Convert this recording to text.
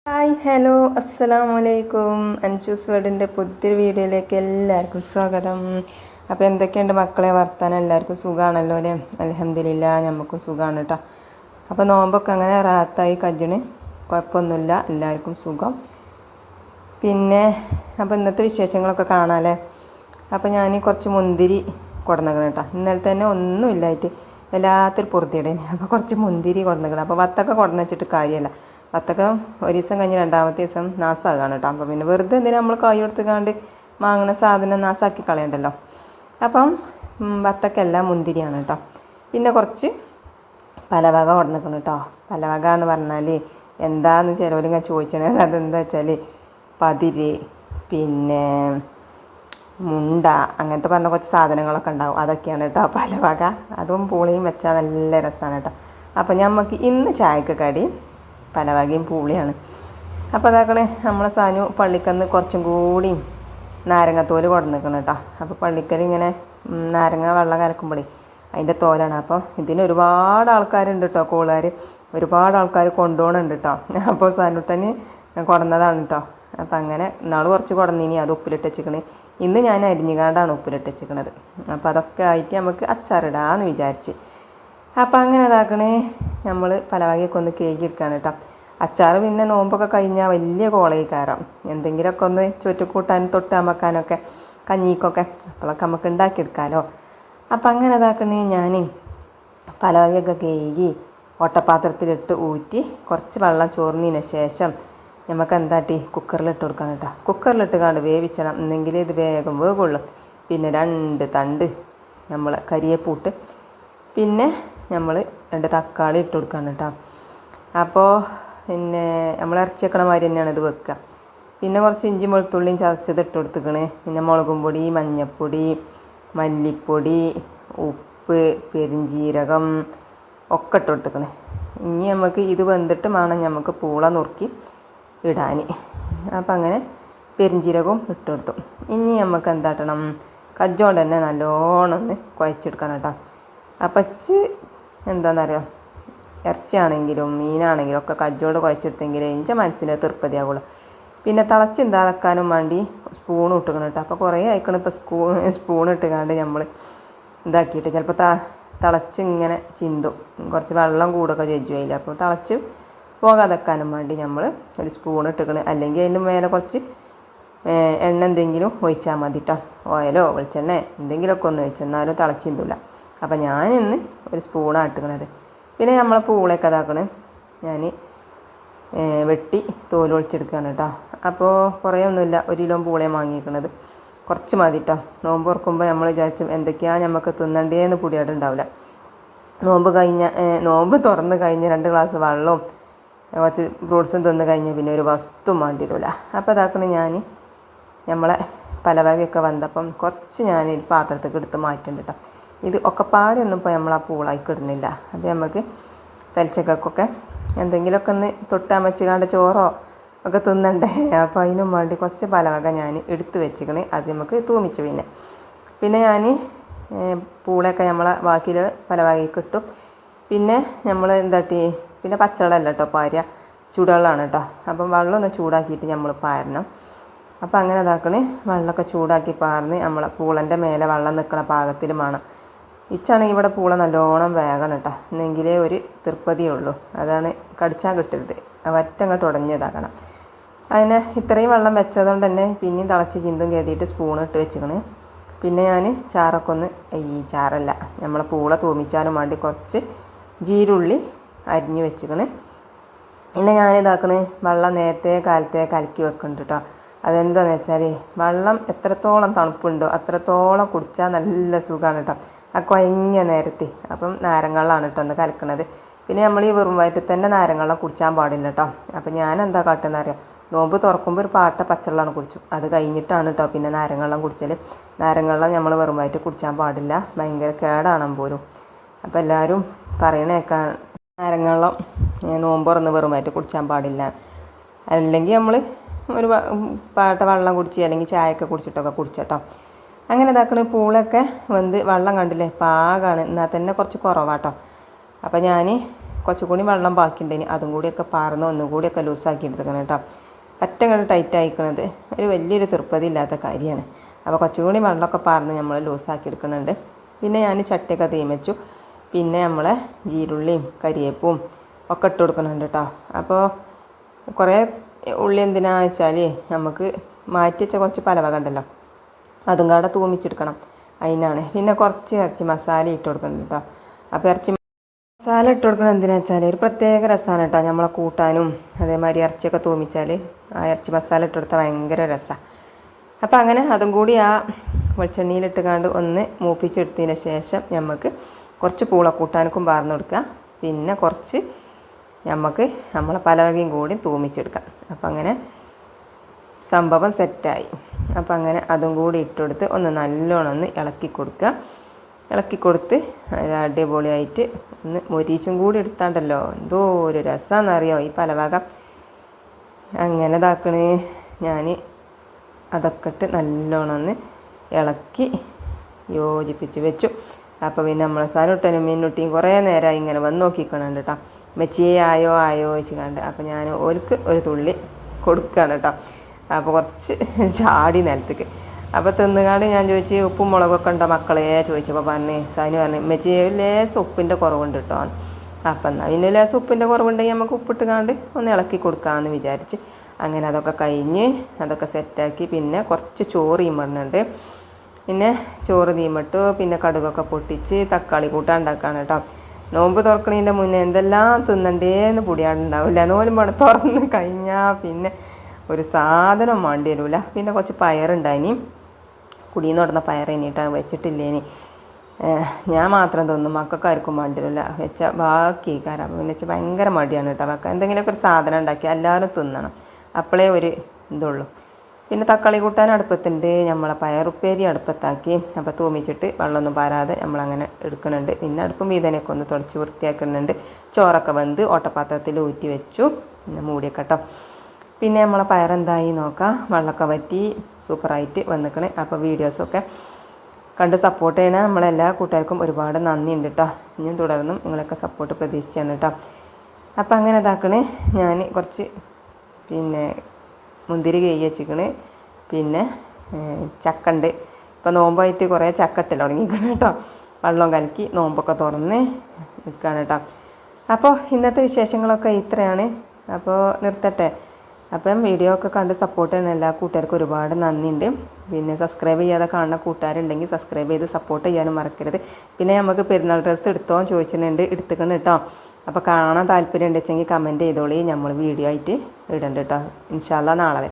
Hi hello അസ്സലാമലൈക്കും. അൻഷൂസ് വേർഡിൻ്റെ പുതിയൊരു വീഡിയോയിലേക്ക് എല്ലാവർക്കും സ്വാഗതം. അപ്പോൾ എന്തൊക്കെയുണ്ട് മക്കളെ വർത്താനം? എല്ലാവർക്കും സുഖമാണല്ലോ അല്ലേ? അൽഹംദുലില്ലാ നമുക്കും സുഖമാണ് കേട്ടോ. അപ്പോൾ നോമ്പൊക്കെ അങ്ങനെ റാത്തായി കജ്ജിന്, കുഴപ്പമൊന്നുമില്ല, എല്ലാവർക്കും സുഖം. പിന്നെ അപ്പോൾ ഇന്നത്തെ വിശേഷങ്ങളൊക്കെ കാണാമല്ലേ. അപ്പോൾ ഞാൻ കുറച്ച് മുന്തിരി കൊടുന്നേക്കണം കേട്ടോ. ഇന്നലെ തന്നെ ഒന്നുമില്ലായിട്ട് വല്ലാത്തൊരു പൊറുതിയിടേന്. അപ്പോൾ കുറച്ച് മുന്തിരി കൊടുന്നേക്കണം. അപ്പോൾ വത്തൊക്കെ കൊടുന്ന് വെച്ചിട്ട് കാര്യമല്ല. വത്തക്ക ഒരു ദിവസം കഴിഞ്ഞ് രണ്ടാമത്തെ ദിവസം നാസാകാണ് കേട്ടോ. അപ്പോൾ പിന്നെ വെറുതെ എന്തിനാ നമ്മൾ കൈ കൊടുത്തുകാണ്ട് വാങ്ങുന്ന സാധനം നാസാക്കി കളയണ്ടല്ലോ. അപ്പം വത്തക്കെല്ലാം മുന്തിരിയാണ് കേട്ടോ. പിന്നെ കുറച്ച് പലവക കൊടുന്നിക്കണം കേട്ടോ. പലവക എന്ന് പറഞ്ഞാൽ എന്താണെന്ന് ചിലവരിങ്ങനെ ചോദിച്ചാൽ അതെന്താ വെച്ചാൽ പതിര്, പിന്നെ മുണ്ട, അങ്ങനത്തെ പറഞ്ഞ കുറച്ച് സാധനങ്ങളൊക്കെ ഉണ്ടാവും. അതൊക്കെയാണ് കേട്ടോ പലവക. അതും പൂളിയും വെച്ചാൽ നല്ല രസമാണ് കേട്ടോ. അപ്പോൾ നമുക്ക് ഇന്ന് ചായക്ക് കടി പലവകയും പൂളിയാണ്. അപ്പോൾ അതാക്കണേ നമ്മളെ സാനു പള്ളിക്കന്ന് കുറച്ചും കൂടി നാരങ്ങത്തോല് കൊടുന്നിക്കണം കേട്ടോ. അപ്പോൾ പള്ളിക്കൽ ഇങ്ങനെ നാരങ്ങ വെള്ളം കലക്കുമ്പോഴേ അതിൻ്റെ തോലാണ്. അപ്പോൾ ഇതിന് ഒരുപാട് ആൾക്കാരുണ്ട് കേട്ടോ. കോളുകാർ ഒരുപാട് ആൾക്കാർ കൊണ്ടുപോകണുണ്ട് കേട്ടോ. അപ്പോൾ സാനുട്ടന് കൊടുന്നതാണ് കേട്ടോ. അപ്പം അങ്ങനെ ഇന്നാൾ കുറച്ച് കൊടുന്നിനി, അത് ഉപ്പിലിട്ട് വെച്ചിക്കണ്. ഇന്ന് ഞാൻ അരിഞ്ഞുകാണ്ടാണ് ഉപ്പിലിട്ട് വെച്ചിക്കണത്. അപ്പോൾ അതൊക്കെ ആയിട്ട് നമുക്ക് അച്ചാറിടാമെന്ന് വിചാരിച്ച്. അപ്പം അങ്ങനെ ഇതാക്കണേ നമ്മൾ പലവകയൊക്കെ ഒന്ന് കേക്ക് എടുക്കുകയാണ് കേട്ടോ. അച്ചാർ പിന്നെ നോമ്പൊക്കെ കഴിഞ്ഞാൽ വലിയ കോളേക്കാരം എന്തെങ്കിലുമൊക്കെ ഒന്ന് ചുറ്റുകൂട്ടാൻ തൊട്ടാൻ വെക്കാനൊക്കെ കഞ്ഞിക്കൊക്കെ അപ്പോഴൊക്കെ നമുക്ക് ഉണ്ടാക്കിയെടുക്കാമല്ലോ. അപ്പം അങ്ങനെ ഇതാക്കണേ ഞാൻ പലവകയൊക്കെ കേകി ഓട്ടപാത്രത്തിലിട്ട് ഊറ്റി കുറച്ച് വെള്ളം ചോർന്നതിന് ശേഷം നമുക്ക് എന്താട്ടി കുക്കറിലിട്ട് കൊടുക്കാൻ കേട്ടോ. കുക്കറിലിട്ട് കാണ്ട് വേവിച്ചണം, എന്നെങ്കിൽ ഇത് വേഗം വേകുള്ളൂ. പിന്നെ 2 തണ്ട് നമ്മൾ കരിയേപ്പൂട്ട്, പിന്നെ നമ്മൾ 2 തക്കാളി ഇട്ട് കൊടുക്കാൻ കേട്ടോ. അപ്പോൾ പിന്നെ നമ്മൾ ഇറച്ചി വെക്കണ മാതിരി തന്നെയാണ് ഇത് വെക്കുക. പിന്നെ കുറച്ച് ഇഞ്ചി വെളുത്തുള്ളിയും ചതച്ചത് ഇട്ട് കൊടുത്തിക്കണേ. പിന്നെ മുളകും പൊടി, മഞ്ഞൾപ്പൊടി, മല്ലിപ്പൊടി, ഉപ്പ്, പെരിഞ്ചീരകം ഒക്കെ ഇട്ട് കൊടുത്തിക്കണേ. ഇനി നമുക്ക് ഇത് വെന്തിട്ട് വേണം നമുക്ക് പൂള നുറുക്കി ഇടാൻ. അപ്പം അങ്ങനെ പെരിഞ്ചീരകവും ഇട്ട് കൊടുത്തു. ഇനി നമുക്ക് എന്താട്ടണം, കജ്ജോണ്ട് തന്നെ നല്ലോണം ഒന്ന് കുഴച്ചെടുക്കണം കേട്ടോ. അപ്പച്ച് എന്താണെന്നറിയാം, ഇറച്ചിയാണെങ്കിലും മീനാണെങ്കിലും ഒക്കെ കജ്ജോട് കുഴച്ചെടുത്തെങ്കിൽ എൻ്റെ മനസ്സിന് തൃപ്തിയാവുള്ളൂ. പിന്നെ തിളച്ചുണ്ടാക്കാനും വേണ്ടി സ്പൂൺ ഇട്ടുക്കണം കേട്ടോ. അപ്പോൾ കുറേ ആയിക്കണം ഇപ്പോൾ സ്പൂൺ ഇട്ടുകാണ്ട് നമ്മൾ ഇതാക്കിയിട്ട് ചിലപ്പോൾ തിളച്ച് ഇങ്ങനെ ചിന്തും, കുറച്ച് വെള്ളം കൂടൊക്കെ ചെജ്ജുമായില്ല. അപ്പോൾ തിളച്ച് പോകാതെക്കാനും വേണ്ടി നമ്മൾ ഒരു സ്പൂൺ ഇട്ടുക്കണം. അല്ലെങ്കിൽ അതിൻ്റെ മേലെ കുറച്ച് എണ്ണ എന്തെങ്കിലും ഒഴിച്ചാൽ മതി കേട്ടോ. ഓയിലോ വെളിച്ചെണ്ണ എന്തെങ്കിലുമൊക്കെ ഒന്ന് ഒഴിച്ചെന്നാലും തിളച്ചിന്തില്ല. അപ്പം ഞാനിന്ന് ഒരു സ്പൂണാണ് ഇട്ടുക്കണത്. പിന്നെ നമ്മളെ പൂളയൊക്കെ ഇതാക്കണേ ഞാൻ വെട്ടി തോലൊളിച്ചെടുക്കുകയാണ് കേട്ടോ. അപ്പോൾ കുറേ ഒന്നുമില്ല, 1 കിലോ പൂളയും വാങ്ങിയിരിക്കണത്. കുറച്ച് മതി കേട്ടോ. നോമ്പ് തുറക്കുമ്പോൾ നമ്മൾ വിചാരിച്ചും എന്തൊക്കെയാണ് നമുക്ക് തിന്നണ്ടേന്ന് പൊടിയായിട്ടുണ്ടാവില്ല. നോമ്പ് തുറന്ന് കഴിഞ്ഞ് 2 ഗ്ലാസ് വെള്ളവും കുറച്ച് ഫ്രൂട്ട്സും തിന്ന് കഴിഞ്ഞാൽ പിന്നെ ഒരു വസ്തു വേണ്ടിയില്ല. അപ്പോൾ ഇതാക്കണേ ഞാൻ നമ്മളെ പലവകയൊക്കെ വന്നപ്പം കുറച്ച് ഞാൻ പാത്രത്തേക്ക് എടുത്ത് മാറ്റുന്നുണ്ട് കേട്ടോ. ഇത് ഒക്കെ പാടെയൊന്നും ഇപ്പോൾ നമ്മൾ ആ പൂളായിക്ക് ഇടുന്നില്ല. അപ്പോൾ നമുക്ക് പെലച്ചക്കൊക്കെ എന്തെങ്കിലുമൊക്കെ ഒന്ന് തൊട്ടാൻ വെച്ചുകാണ്ട് ചോറോ ഒക്കെ തിന്നണ്ടേ. അപ്പോൾ അതിനും വേണ്ടി കുറച്ച് പലവക ഞാൻ എടുത്ത് വെച്ചിക്കണേ. അത് നമുക്ക് തൂമിച്ച് പിന്നെ ഞാൻ പൂളയൊക്കെ നമ്മളെ ബാക്കിയിൽ പലവകയ്ക്ക് ഇട്ടു. പിന്നെ നമ്മൾ എന്താട്ടി, പിന്നെ പച്ചവെള്ളമല്ല കേട്ടോ പാരുക, ചൂടുവെള്ളമാണ് കേട്ടോ. അപ്പം വെള്ളം ഒന്ന് ചൂടാക്കിയിട്ട് നമ്മൾ പാരണം. അപ്പം അങ്ങനെ ഇതാക്കണേ വെള്ളമൊക്കെ ചൂടാക്കി പാർന്ന് നമ്മളെ പൂളൻ്റെ മേലെ വെള്ളം നിൽക്കണ പാകത്തിൽ വേണം. ഇച്ചാണെങ്കിൽ ഇവിടെ പൂള നല്ലോണം വേഗണം കേട്ടോ, എന്നെങ്കിലേ ഒരു തൃപ്തിയുള്ളൂ. അതാണ് കടിച്ചാൽ കിട്ടരുത്, വറ്റങ്ങോട്ട് ഉടഞ്ഞതാക്കണം. അതിനെ ഇത്രയും വെള്ളം വെച്ചതുകൊണ്ട് തന്നെ പിന്നെയും തിളച്ച് ചിന്തും കരുതിയിട്ട് സ്പൂൺ ഇട്ട് വെച്ചിക്കണ്. പിന്നെ ഞാൻ ചാറൊക്കെ ഒന്ന് ചാറല്ല നമ്മളെ പൂള തൂമിച്ചാലും വേണ്ടി കുറച്ച് ജീരുള്ളി അരിഞ്ഞ് വെച്ചിക്കണ്. പിന്നെ ഞാനിതാക്കണേ വെള്ളം നേരത്തെ കാലത്തെ കലക്കി വെക്കുന്നുണ്ട് കേട്ടോ. അതെന്താണെന്ന് വെച്ചാൽ വെള്ളം എത്രത്തോളം തണുപ്പുണ്ടോ അത്രത്തോളം കുടിച്ചാൽ നല്ല സുഖമാണ് കേട്ടോ. ആ കുഴഞ്ഞ നേരത്തെ അപ്പം നാരങ്ങവെള്ളമാണ് കേട്ടോ ഒന്ന് കലക്കണത്. പിന്നെ നമ്മൾ ഈ വെറും വയറ്റിൽ തന്നെ നാരങ്ങവെള്ളം കുടിച്ചാൻ പാടില്ല കേട്ടോ. അപ്പം ഞാൻ എന്താ കാട്ടുന്നത് അറിയാം, നോമ്പ് തുറക്കുമ്പോൾ ഒരു പാട്ട പച്ചവെള്ളമാണ് കുടിച്ചു. അത് കഴിഞ്ഞിട്ടാണ് കേട്ടോ പിന്നെ നാരങ്ങവെള്ളം കുടിച്ചൽ. നാരങ്ങവെള്ളം നമ്മൾ വെറും വയറ്റിൽ കുടിച്ചാൻ പാടില്ല, ഭയങ്കര കേടാണ് പോലും. അപ്പോൾ എല്ലാവരും പറയണേക്കാൻ നാരങ്ങവെള്ളം നോമ്പ് തുറന്ന് വെറും വയറ്റിൽ കുടിച്ചാൻ പാടില്ല. അല്ലെങ്കിൽ നമ്മൾ ഒരു പാട്ട വെള്ളം കുടിച്ച് അല്ലെങ്കിൽ ചായയൊക്കെ കുടിച്ചിട്ടൊക്കെ കുടിച്ചട്ടോ. അങ്ങനെ ഇതാക്കണ പൂളൊക്കെ വെന്ത് വെള്ളം കണ്ടില്ലേ പാകമാണ്, എന്നാൽ തന്നെ കുറച്ച് കുറവാട്ടോ. അപ്പോൾ ഞാൻ കുറച്ചുകൂടി വെള്ളം ബാക്കിയുണ്ടെങ്കിൽ അതും കൂടിയൊക്കെ പാർന്ന് ഒന്നും കൂടിയൊക്കെ ലൂസാക്കി എടുത്തേക്കണം കേട്ടോ. പറ്റങ്ങോട്ട് ടൈറ്റ് ആയിക്കണത് ഒരു വലിയൊരു തൃപ്തി ഇല്ലാത്ത കാര്യമാണ്. അപ്പോൾ കുറച്ചുകൂടി വെള്ളമൊക്കെ പാർന്ന് നമ്മൾ ലൂസാക്കി എടുക്കുന്നുണ്ട്. പിന്നെ ഞാൻ ചട്ടിയൊക്കെ തീമച്ചു. പിന്നെ നമ്മളെ ജീരുള്ളിയും കരിയേപ്പും ഒക്കെ ഇട്ട് കൊടുക്കുന്നുണ്ട് കേട്ടോ. അപ്പോൾ കുറേ ഉള്ളി എന്തിനാണെന്ന് വെച്ചാൽ നമുക്ക് മാറ്റി വെച്ച കുറച്ച് പലവക ഉണ്ടല്ലോ, അതും കൂടെ തൂമിച്ചെടുക്കണം, അതിനാണ്. പിന്നെ കുറച്ച് ഇറച്ചി മസാല ഇട്ട് കൊടുക്കുന്നുണ്ട് കേട്ടോ. അപ്പോൾ ഇറച്ചി മസാല ഇട്ട് കൊടുക്കണം എന്തിനാണെന്ന് വെച്ചാൽ ഒരു പ്രത്യേക രസമാണ് കേട്ടോ. നമ്മളെ കൂട്ടാനും അതേമാതിരി ഇറച്ചിയൊക്കെ തൂമിച്ചാൽ ആ ഇറച്ചി മസാല ഇട്ട് കൊടുത്താൽ ഭയങ്കര രസമാണ്. അപ്പോൾ അങ്ങനെ അതും കൂടി ആ വെളിച്ചെണ്ണയിലിട്ട് കണ്ട് ഒന്ന് മൂപ്പിച്ചെടുത്തതിന് ശേഷം നമുക്ക് കുറച്ച് പൂള കൂട്ടാനൊക്കെ പാർന്ന് കൊടുക്കുക. പിന്നെ കുറച്ച് നമുക്ക് നമ്മളെ പലവകയും കൂടി തൂമിച്ചെടുക്കാം. അപ്പം അങ്ങനെ സംഭവം സെറ്റായി. അപ്പം അങ്ങനെ അതും കൂടി ഇട്ടുകൊടുത്ത് ഒന്ന് നല്ലോണം ഒന്ന് ഇളക്കി കൊടുക്കുക. ഇളക്കി കൊടുത്ത് അടിപൊളിയായിട്ട് ഒന്ന് മൊരീച്ചും കൂടി എടുത്താണ്ടല്ലോ എന്തോ ഒരു രസമാണെന്നറിയോ ഈ പലവക. അങ്ങനെ ഇതാക്കണേ ഞാൻ അതൊക്കെ ഇട്ട് നല്ലോണം ഒന്ന് ഇളക്കി യോജിപ്പിച്ച് വെച്ചു. അപ്പോൾ പിന്നെ നമ്മളെ സാനുട്ടനും മീനുട്ടിയും കുറേ നേരമായി ഇങ്ങനെ വന്ന് നോക്കിക്കണുണ്ട് കേട്ടോ. മെച്ചിയെ ആയോ വെച്ച് കണ്ട്. അപ്പോൾ ഞാൻ ഓർക്ക് ഒരു തുള്ളി കൊടുക്കുകയാണ് കേട്ടോ. അപ്പോൾ കുറച്ച് ചാടി നിലത്തേക്ക്. അപ്പോൾ തിന്നുകാണ്ട് ഞാൻ ചോദിച്ചു ഉപ്പും മുളകൊക്കെ ഉണ്ടോ മക്കളെ ചോദിച്ചപ്പോൾ സാനു പറഞ്ഞു മെച്ചിയെ ലേശം ഉപ്പിൻ്റെ കുറവുണ്ട് കേട്ടോ. അപ്പം എന്നാൽ പിന്നെ ലേശം ഉപ്പിൻ്റെ കുറവുണ്ടെങ്കിൽ നമുക്ക് ഉപ്പിട്ട് കാണ്ട് ഒന്ന് ഇളക്കി കൊടുക്കാമെന്ന് വിചാരിച്ച് അങ്ങനെ അതൊക്കെ കഴിഞ്ഞ് അതൊക്കെ സെറ്റാക്കി. പിന്നെ കുറച്ച് ചോറ് തീമണ്ണുണ്ട്. പിന്നെ ചോറ് തീമിട്ടു. പിന്നെ കടുകൊക്കെ പൊട്ടിച്ച് തക്കാളി കൂട്ടാൻ ഉണ്ടാക്കുകയാണ് കേട്ടോ. നോമ്പ് തുറക്കണതിൻ്റെ മുന്നേ എന്തെല്ലാം തിന്നണ്ടേന്ന് പൊടിയാടുണ്ടാവില്ല. നോലുമ്പോൾ തുറന്ന് കഴിഞ്ഞാൽ പിന്നെ ഒരു സാധനം വേണ്ടി വരില്ല. പിന്നെ കുറച്ച് പയറുണ്ടായിനി, കുടിയിൽ നിന്ന് നടന്ന പയർ ഇനിയിട്ടാണ് വെച്ചിട്ടില്ലേനി. ഞാൻ മാത്രം തിന്നും, മക്കൾക്കാർക്കും വേണ്ടി വരില്ല. വെച്ച ബാക്കി കാരണം പിന്നെ വെച്ചാൽ ഭയങ്കര മടിയാണ് കേട്ടോ. മക്ക എന്തെങ്കിലുമൊക്കെ ഒരു സാധനം ഉണ്ടാക്കി എല്ലാവരും തിന്നണം, അപ്പോഴേ ഒരു ഇതുള്ളൂ. പിന്നെ തക്കാളി കൂട്ടാൻ അടുപ്പത്തുണ്ട്, നമ്മളെ പയറുപ്പേരി അടുപ്പത്താക്കി. അപ്പോൾ തൂമിച്ചിട്ട് വെള്ളമൊന്നും പാരാതെ നമ്മളങ്ങനെ എടുക്കുന്നുണ്ട്. പിന്നെ അടുപ്പും വീതനൊക്കെ ഒന്ന് തുടച്ച് വൃത്തിയാക്കുന്നുണ്ട്. ചോറൊക്കെ വെന്ത് ഓട്ടപാത്രത്തിൽ ഊറ്റി വെച്ചു. പിന്നെ മൂടിയൊക്കെ കേട്ടോ. പിന്നെ നമ്മളെ പയറെന്തായി നോക്കാം. വെള്ളമൊക്കെ വറ്റി സൂപ്പറായിട്ട് വന്നിക്കണേ. അപ്പോൾ വീഡിയോസൊക്കെ കണ്ട് സപ്പോർട്ട് ചെയ്യണ നമ്മളെല്ലാ കൂട്ടുകാർക്കും ഒരുപാട് നന്ദിയുണ്ട് കേട്ടോ. ഇനിയും തുടർന്നും നിങ്ങളൊക്കെ സപ്പോർട്ട് പ്രതീക്ഷിച്ചാണ് കേട്ടോ. അപ്പോൾ അങ്ങനെ ഇതാക്കണേ. ഞാൻ കുറച്ച് പിന്നെ മുന്തിരി കഴുകി വെച്ചിക്കണ്. പിന്നെ ചക്കണ്ട്. ഇപ്പോൾ നോമ്പായിട്ട് കുറേ ചക്ക ഇട്ടല്ലോ തുടങ്ങിക്കണം കേട്ടോ. വെള്ളം കലക്കി നോമ്പൊക്കെ തുറന്ന് നിൽക്കുകയാണ് കേട്ടോ. അപ്പോൾ ഇന്നത്തെ വിശേഷങ്ങളൊക്കെ ഇത്രയാണ്. അപ്പോൾ നിർത്തട്ടെ. അപ്പം വീഡിയോ ഒക്കെ കണ്ട് സപ്പോർട്ട് ചെയ്യുന്ന എല്ലാ കൂട്ടുകാർക്കും ഒരുപാട് നന്ദിയുണ്ട്. പിന്നെ സബ്സ്ക്രൈബ് ചെയ്യാതെ കാണുന്ന കൂട്ടുകാരുണ്ടെങ്കിൽ സബ്സ്ക്രൈബ് ചെയ്ത് സപ്പോർട്ട് ചെയ്യാനും മറക്കരുത്. പിന്നെ നമുക്ക് പെരുന്നാൾ ഡ്രസ്സ് എടുത്തോ ചോദിച്ചിട്ടുണ്ട്, എടുത്തുക്കണം കേട്ടോ. അപ്പോൾ കാണാൻ താല്പര്യം ഉണ്ടെച്ചെങ്കിൽ കമൻറ്റ് ചെയ്തോളി, നമ്മൾ വീഡിയോ ആയിട്ട് ഇടണ്ട കേട്ടോ. ഇൻഷാ അല്ലാ നാളെ